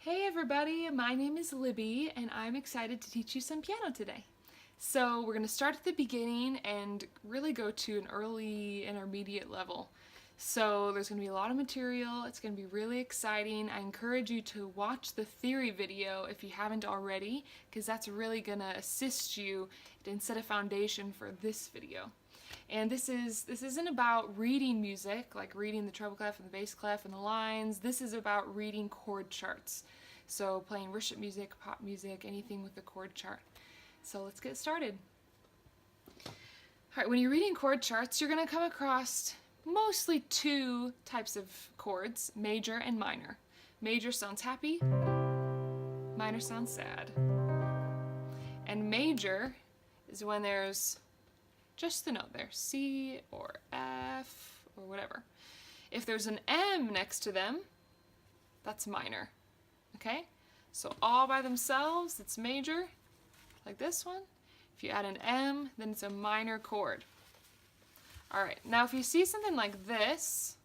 Hey everybody, my name is Libby and I'm excited to teach you some piano today. So we're going to start at the beginning and really go to an early intermediate level. So there's going to be a lot of material, it's going to be really exciting. I encourage you to watch the theory video if you haven't already, because that's really going to assist you and set a foundation for this video. And this isn't about reading music, like reading the treble clef and the bass clef and the lines. This is about reading chord charts. So playing worship music, pop music, anything with the chord chart. So let's get started. Alright, when you're reading chord charts, you're going to come across mostly two types of chords, major and minor. Major sounds happy, minor sounds sad. And major is when there's just the note there, C or F or whatever. If there's an M next to them, that's minor. Okay? So all by themselves, it's major, like this one. If you add an M, then it's a minor chord. Alright, now if you see something like this,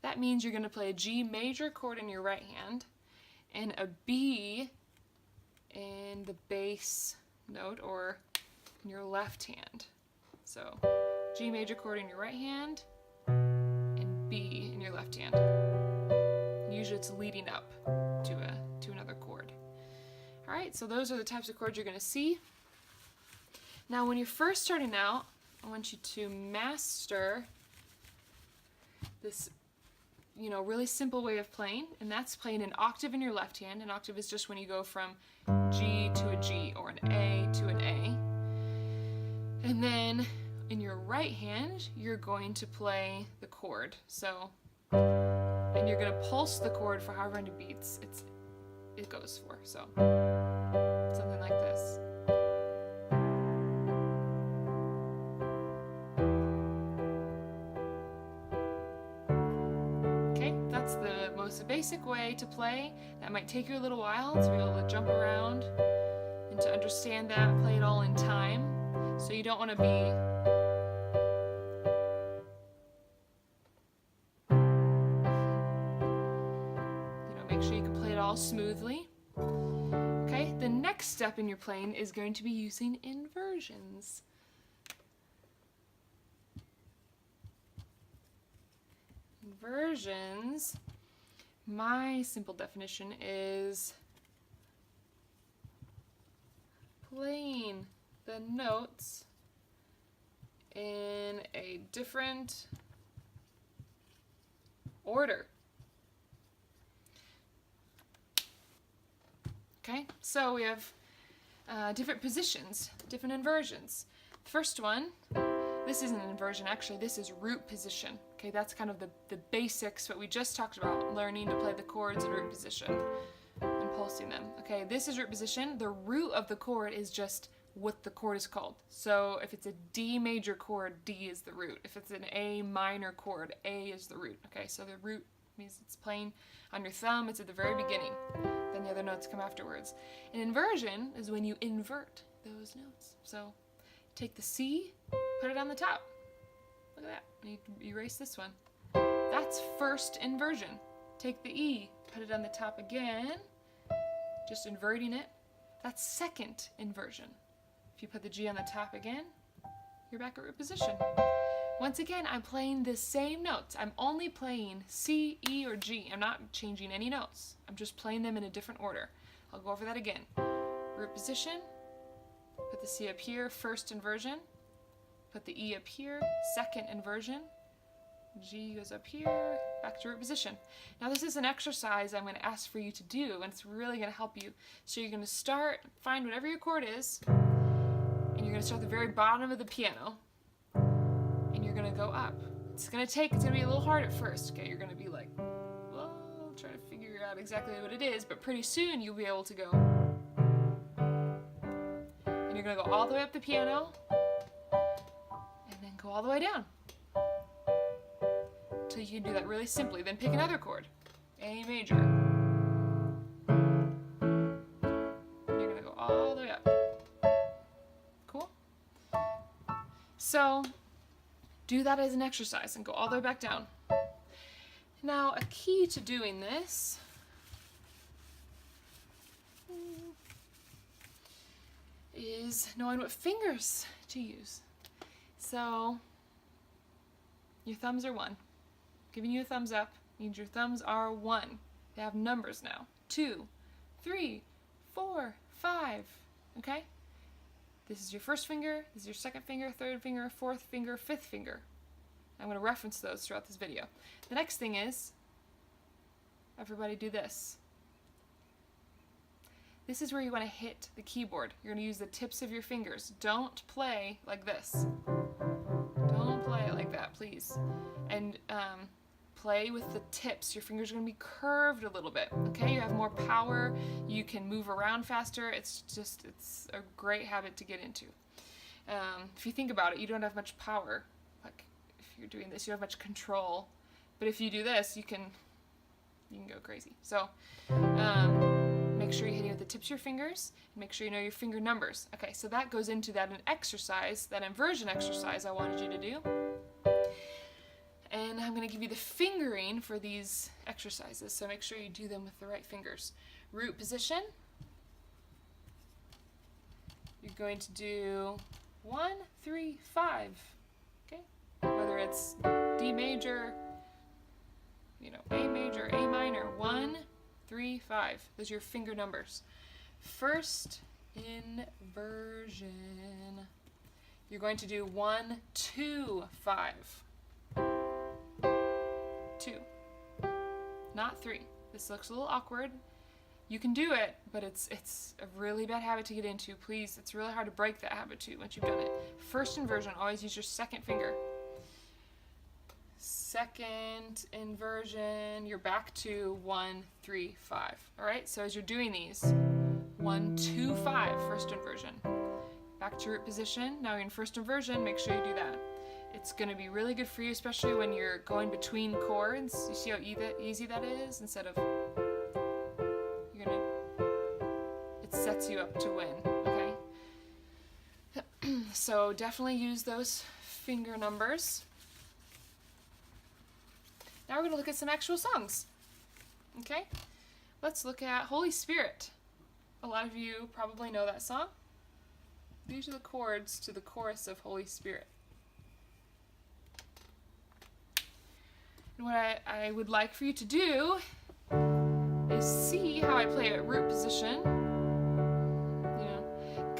that means you're going to play a G major chord in your right hand and a B in the bass note or in your left hand. So G major chord in your right hand and B in your left hand. Usually it's leading up to another chord. Alright, so those are the types of chords you're going to see. Now when you're first starting out, I want you to master this really simple way of playing, and that's playing an octave in your left hand. An octave is just when you go from G to a G or an A to an A. And then in your right hand, you're going to play the chord. And you're going to pulse the chord for however many beats it goes for. So something like this. That's the most basic way to play. That might take you a little while to be able to jump around and to understand that, play it all in time. So you don't want to be make sure you can play it all smoothly. Okay, the next step in your playing is going to be using inversions. Inversions, my simple definition is playing the notes in a different order. Okay, so we have different positions, different inversions. First one, this isn't an inversion, actually, this is root position. Okay, that's kind of the basics, what we just talked about, learning to play the chords in root position and pulsing them. Okay, this is root position. The root of the chord is just what the chord is called. So if it's a D major chord, D is the root. If it's an A minor chord, A is the root. Okay, so the root means it's playing on your thumb, it's at the very beginning. Then the other notes come afterwards. An inversion is when you invert those notes. So take the C, put it on the top. Look at that. You erase this one. That's first inversion. Take the E, put it on the top again, just inverting it. That's second inversion. If you put the G on the top again, you're back at root position. Once again, I'm playing the same notes. I'm only playing C, E, or G. I'm not changing any notes. I'm just playing them in a different order. I'll go over that again. Root position, put the C up here, first inversion. Put the E up here, second inversion. G goes up here, back to root position. Now this is an exercise I'm going to ask for you to do, and it's really going to help you. So you're going to start, find whatever your chord is, and you're going to start at the very bottom of the piano, and you're going to go up. It's going to be a little hard at first, okay? You're going to be like, well, I'll try to figure out exactly what it is, but pretty soon you'll be able to go. And you're going to go all the way up the piano, go all the way down until you can do that really simply. Then pick another chord, A major. And you're going to go all the way up. Cool? So do that as an exercise and go all the way back down. Now, a key to doing this is knowing what fingers to use. So, your thumbs are 1. Giving you a thumbs up means your thumbs are 1. They have numbers now. 2, 3, 4, 5. Okay? This is your first finger, this is your second finger, third finger, fourth finger, fifth finger. I'm going to reference those throughout this video. The next thing is, everybody do this. This is where you want to hit the keyboard. You're going to use the tips of your fingers. Don't play like this. Don't play like that, please. And play with the tips. Your fingers are going to be curved a little bit. Okay, you have more power. You can move around faster. It's a great habit to get into. If you think about it, you don't have much power. Like if you're doing this, you don't have much control. But if you do this, you can go crazy. So make sure you're hitting with the tips of your fingers. And make sure you know your finger numbers. Okay, so that goes into that exercise, that inversion exercise I wanted you to do. And I'm going to give you the fingering for these exercises, so make sure you do them with the right fingers. Root position. You're going to do 1, 3, 5. Okay? Whether it's D major, A major, A minor, 1, 3, 5. Those are your finger numbers. First inversion. You're going to do 1, 2, 5. 2, not 3. This looks a little awkward. You can do it, but it's a really bad habit to get into. Please, it's really hard to break that habit too once you've done it. First inversion, always use your second finger. Second inversion, you're back to 1, 3, 5. All right, so as you're doing these, 1, 2, 5, first inversion. Back to root position. Now you're in first inversion, make sure you do that. It's going to be really good for you, especially when you're going between chords. You see how easy that is? Instead of, it sets you up to win, okay? So definitely use those finger numbers. Now we're going to look at some actual songs, okay? Let's look at Holy Spirit. A lot of you probably know that song. These are the chords to the chorus of Holy Spirit. And what I would like for you to do is see how I play at root position.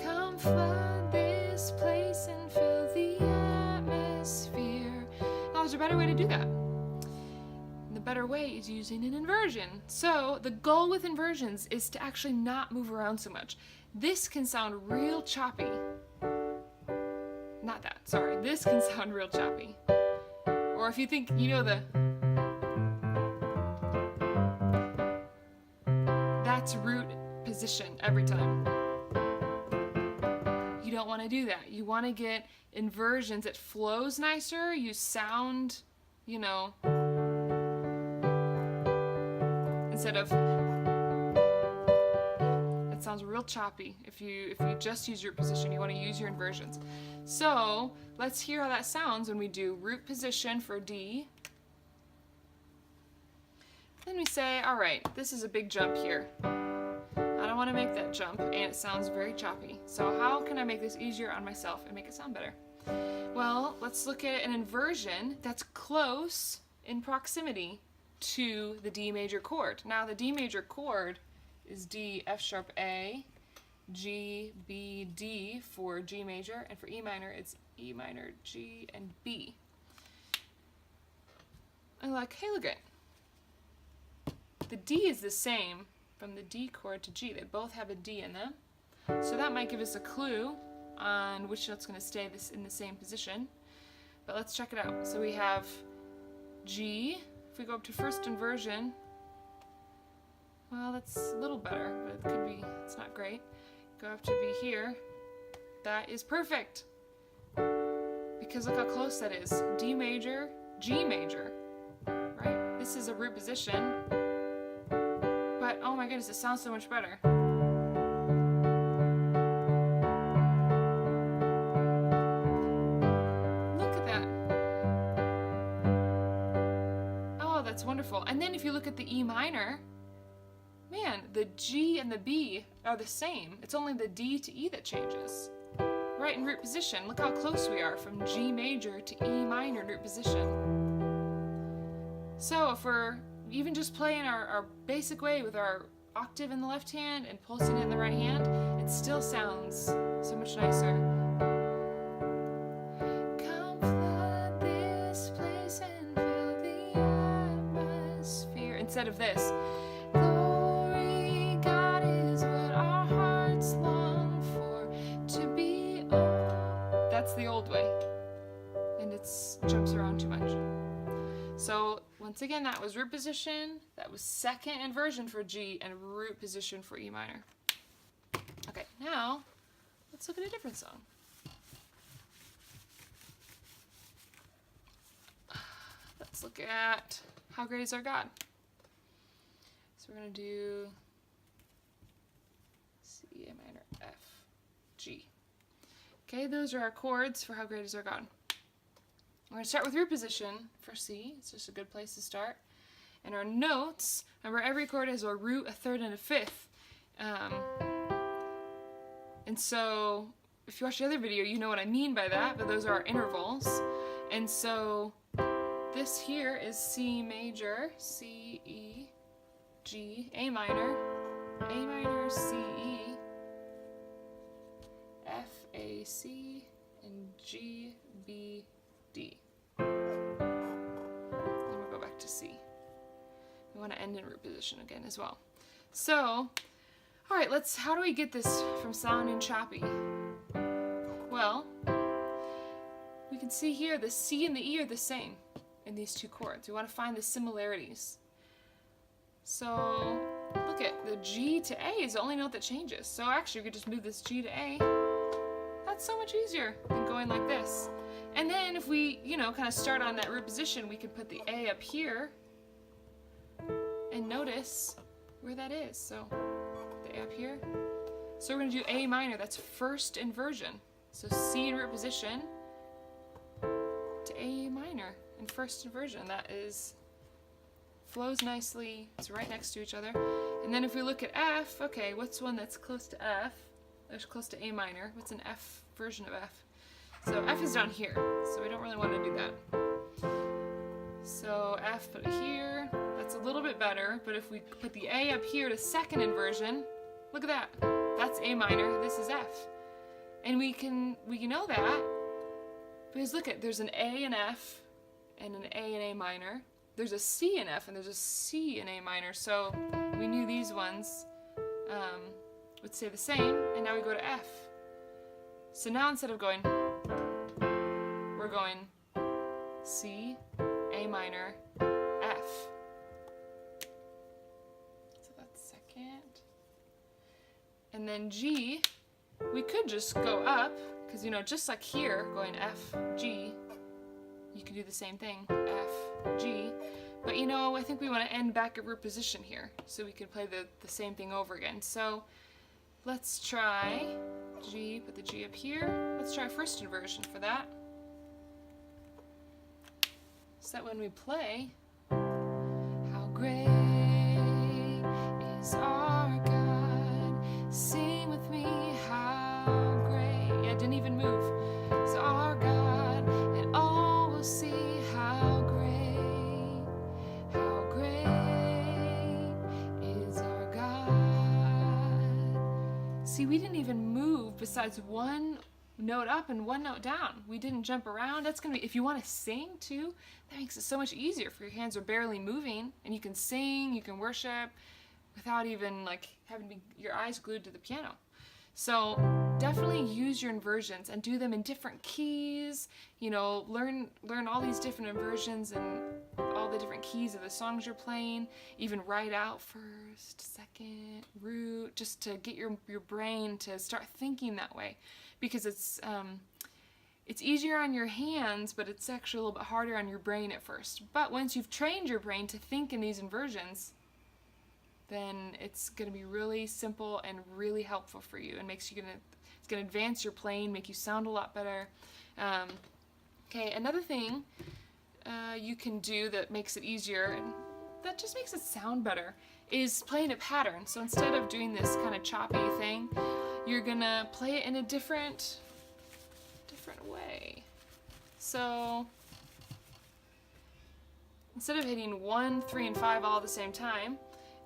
Come flood this place and fill the atmosphere. Now there's a better way to do that. And the better way is using an inversion. So the goal with inversions is to actually not move around so much. This can sound real choppy. Not that, sorry. This can sound real choppy. Or if you think, that's root position every time. You don't want to do that. You want to get inversions. It flows nicer. You sound, instead of, it sounds real choppy. If you just use root position, you want to use your inversions. So let's hear how that sounds when we do root position for D. Then we say, all right, this is a big jump here. I don't want to make that jump, and it sounds very choppy. So how can I make this easier on myself and make it sound better? Well, let's look at an inversion that's close in proximity to the D major chord. Now, the D major chord is D, F sharp, A, G, B, D for G major, and for E minor, it's E minor, G, and B. And hey, look at it. The D is the same from the D chord to G. They both have a D in them. So that might give us a clue on which note's going to stay in the same position. But let's check it out. So we have G. If we go up to first inversion, well, that's a little better, but it could be, it's not great. Go up to B here. That is perfect. Because look how close that is. D major, G major. Right? This is a root position. But oh my goodness, it sounds so much better. Look at that. Oh, that's wonderful. And then if you look at the E minor, man, the G and the B are the same. It's only the D to E that changes. Right in root position. Look how close we are from G major to E minor in root position. So if we're even just playing our basic way with our octave in the left hand and pulsing it in the right hand, it still sounds so much nicer. Come flood this place and fill the atmosphere. Instead of this. Glory, God is what our hearts long for, to be all. That's the old way. And it jumps around too much. So once again, that was root position, that was second inversion for G, and root position for E minor. Okay, now let's look at a different song. Let's look at How Great Is Our God. So we're going to do C, A minor, F, G. Okay, those are our chords for How Great Is Our God. We're going to start with root position for C. It's just a good place to start. And our notes, remember every chord has a root, a third, and a fifth. And so if you watch the other video, you know what I mean by that, but those are our intervals. And so this here is C major, C, E, G, A minor, C, E, F, A, C, and G, B, D. Then we'll go back to C. We want to end in root position again as well. So, all right, how do we get this from sounding choppy? Well, we can see here the C and the E are the same in these two chords. We want to find the similarities. So, look at the G to A is the only note that changes. So actually, we could just move this G to A. That's so much easier than going like this. And then if we, kind of start on that root position, we can put the A up here and notice where that is. So the A up here. So we're going to do A minor. That's first inversion. So C in root position to A minor in first inversion. That flows nicely. It's right next to each other. And then if we look at F, okay, what's one that's close to F? That's close to A minor. What's an F version of F? So F is down here, so we don't really want to do that. So F, put it here. That's a little bit better, but if we put the A up here to second inversion, look at that. That's A minor, this is F. And we know that because look at, there's an A in F and an A in A minor. There's a C in F and there's a C in A minor, so we knew these ones would stay the same, and now we go to F. So now instead of going, we're going C, A minor, F. So that's second. And then G, we could just go up, because just like here, going F, G, you can do the same thing, F, G. But I think we want to end back at root position here, so we can play the same thing over again. So let's try G, put the G up here. Let's try first inversion for that. So that when we play, how great is our God, sing with me, how great, yeah, it didn't even move, is our God, and all will see how great is our God. See, we didn't even move besides one note up and one note down. We didn't jump around. That's gonna be, if you want to sing too, that makes it so much easier, for your hands are barely moving and you can sing, you can worship without even having your eyes glued to the piano. So definitely use your inversions and do them in different keys. Learn all these different inversions and all the different keys of the songs you're playing. Even write out first, second, root, just to get your brain to start thinking that way, because it's easier on your hands, but it's actually a little bit harder on your brain at first. But once you've trained your brain to think in these inversions, then it's going to be really simple and really helpful for you, and it's going to advance your playing, make you sound a lot better. Okay, another thing you can do that makes it easier, and that just makes it sound better, is playing a pattern. So instead of doing this kind of choppy thing, you're gonna play it in a different way. So instead of hitting 1, 3, and 5 all at the same time,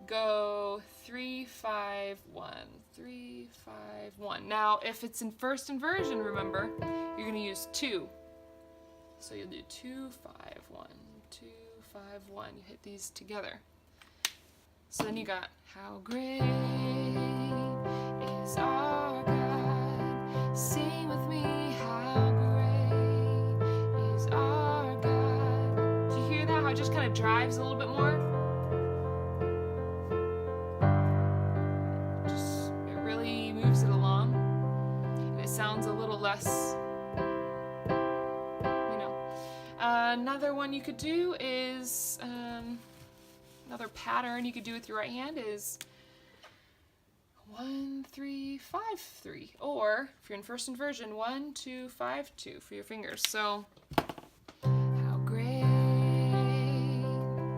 go 3, 5, 1, 3, 5, 1. Now, if it's in first inversion, remember, you're going to use 2. So you'll do 2, 5, 1, 2, 5, 1. You hit these together. So then you got, how great is our God. Sing with me, how great is our God. Do you hear that? How it just kind of drives a little bit more? It really moves it along. And it sounds a little less, another one you could do is, another pattern you could do with your right hand is 1, 3, 5, 3. Or, if you're in first inversion, 1, 2, 5, 2 for your fingers. So, how great,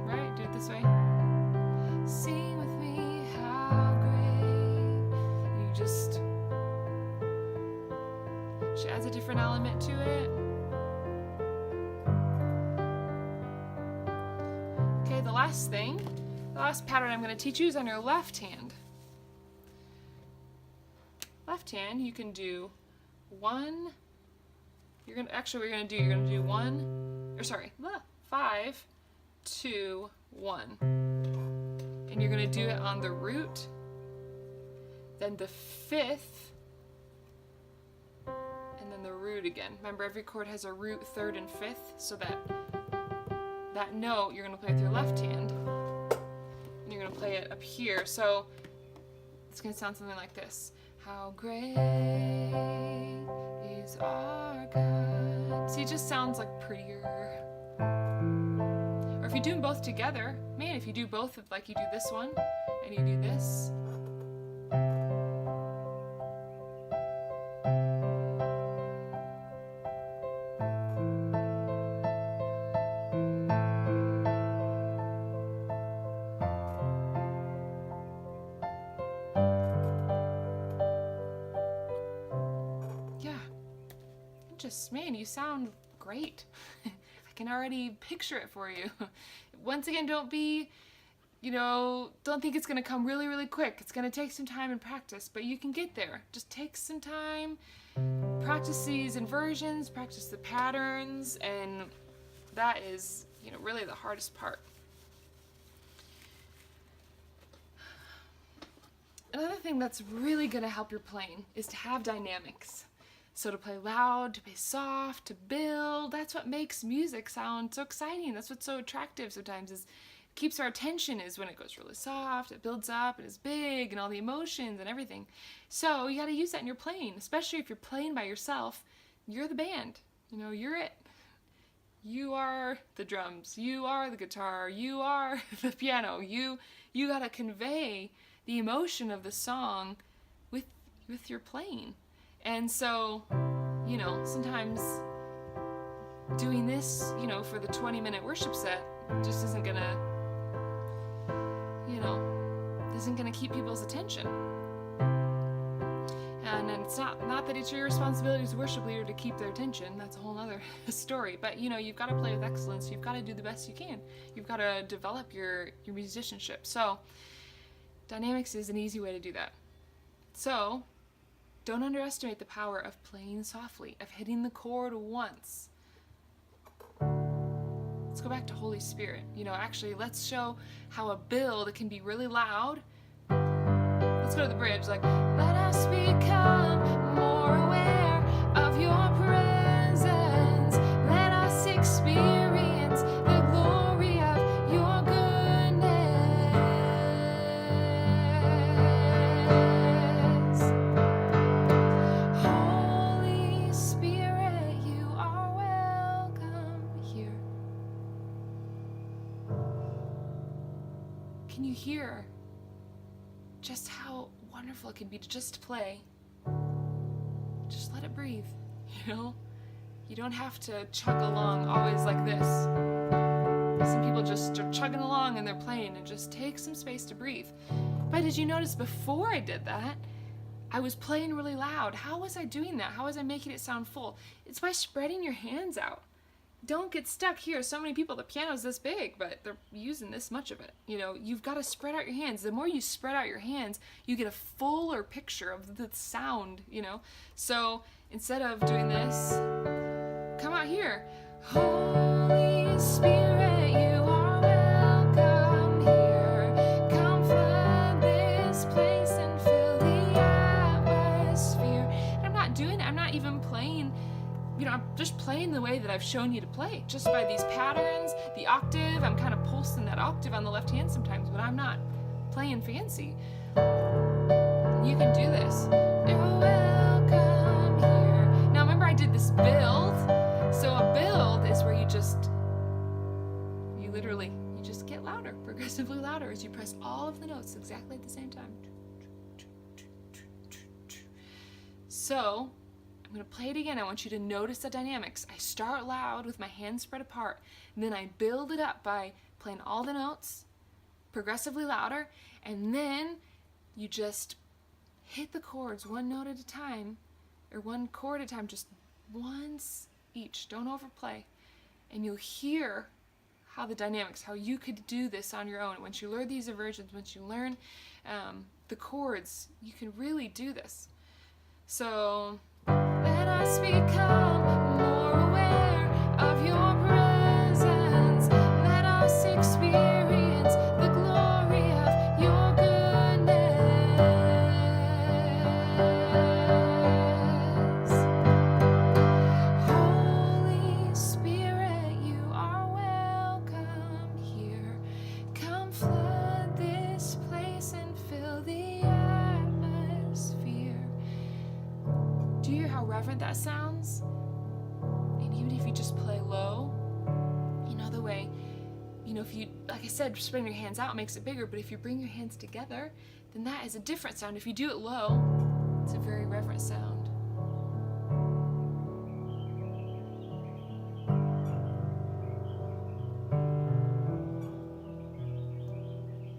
right? Do it this way. Sing with me, how great. And you just, she adds a different element to it. Okay, the last pattern I'm going to teach you is on your left hand. Left hand, you can do 1. You're going to do 5, 2, 1. And you're going to do it on the root, then the 5th, and then the root again. Remember, every chord has a root, 3rd, and 5th, so that note you're going to play with your left hand, and you're going to play it up here. So it's going to sound something like this. How great is our God. See, it just sounds like prettier. Or if you do them both together, man, if you do both, like you do this one, and you do this. Man, you sound great. I can already picture it for you. Once again, don't think it's going to come really, really quick. It's going to take some time and practice, but you can get there. Just take some time, practice these inversions, practice the patterns, and that is, really the hardest part. Another thing that's really going to help your playing is to have dynamics. So to play loud, to play soft, to build, that's what makes music sound so exciting. That's what's so attractive sometimes, is keeps our attention, is when it goes really soft, it builds up, and is big, and all the emotions and everything. So you got to use that in your playing, especially if you're playing by yourself. You're the band. You're it. You are the drums. You are the guitar. You are the piano. You got to convey the emotion of the song with your playing. And so, sometimes doing this, for the 20-minute worship set just isn't gonna keep people's attention. And it's not that it's your responsibility as a worship leader to keep their attention. That's a whole other story. But, you've got to play with excellence. You've got to do the best you can. You've got to develop your musicianship. So, dynamics is an easy way to do that. So, don't underestimate the power of playing softly, of hitting the chord once. Let's go back to Holy Spirit. Actually, let's show how a build can be really loud. Let's go to the bridge. Let us become more aware of your presence. Let us experience the glory of your goodness. Holy Spirit, you are welcome here. Can you hear just how wonderful it can be to just play? Just let it breathe, You don't have to chug along always like this. Some people just are chugging along and they're playing, and just take some space to breathe. But did you notice before I did that, I was playing really loud? How was I doing that? How was I making it sound full? It's by spreading your hands out. Don't get stuck here. So many people, the piano's this big, but they're using this much of it. You know, you've got to spread out your hands. The more you spread out your hands, you get a fuller picture of the sound, you know. So instead of doing this, come out here. Holy Spirit, you are welcome here. Come flood this place and fill the atmosphere. And I'm not doing it. I'm not even playing. You know, I'm just playing the way that I've shown you to play, just by these patterns, the octave. I'm kind of pulsing that octave on the left hand sometimes, but I'm not playing fancy. You can do this. You're welcome here. Now remember, I did this build. So a build is where you just get louder, progressively louder, as you press all of the notes exactly at the same time. So I'm going to play it again. I want you to notice the dynamics. I start loud with my hands spread apart, and then I build it up by playing all the notes progressively louder, and then you just hit the chords one note at a time, or one chord at a time, just once each. Don't overplay. And you'll hear how the dynamics, how you could do this on your own. Once you learn these inversions, once you learn the chords, you can really do this. So let us become more aware of your presence. Let us experience the glory of your goodness. Holy Spirit, you are welcome here. Come flood this place and fill the atmosphere. Do you hear how reverent that sounds? And even if you just play low, you know the way, you know, if you, like I said, spreading your hands out makes it bigger, but if you bring your hands together, then that is a different sound. If you do it low, it's a very reverent sound.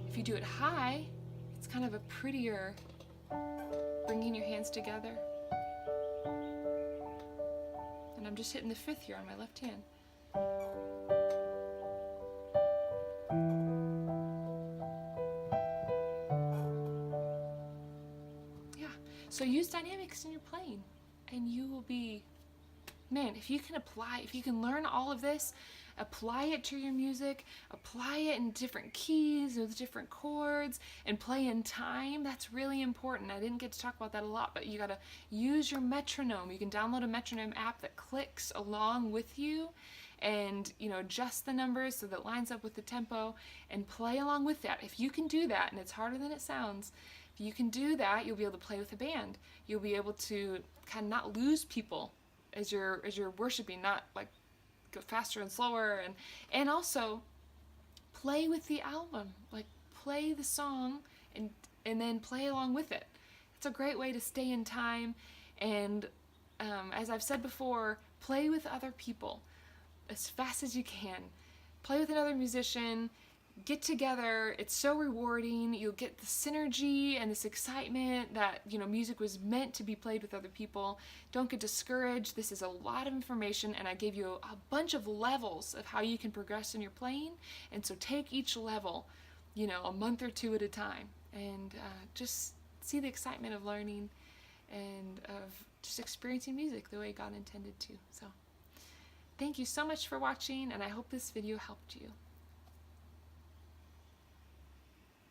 If you do it high, it's kind of a prettier, bringing your hands together. And I'm just hitting the fifth here on my left hand. Yeah, so use dynamics in your playing, and you will be, man, if you can apply, if you can learn all of this, apply it to your music, apply it in different keys with different chords, and play in time. That's really important. I didn't get to talk about that a lot, but you gotta use your metronome. You can download a metronome app that clicks along with you, and you know, adjust the numbers so that it lines up with the tempo, and play along with that. If you can do that, and it's harder than it sounds, if you can do that, you'll be able to play with a band. You'll be able to kind of not lose people as you're worshiping, not like go faster and slower, and also play with the album, like play the song and then play along with it. It's a great way to stay in time, and as I've said before, play with other people as fast as you can. Play with another musician, get together. It's so rewarding. You'll get the synergy and this excitement that, you know, music was meant to be played with other people. Don't get discouraged. This is a lot of information, and I gave you a bunch of levels of how you can progress in your playing. And so take each level, you know, a month or two at a time, and just see the excitement of learning and of just experiencing music the way God intended to. So thank you so much for watching, and I hope this video helped you.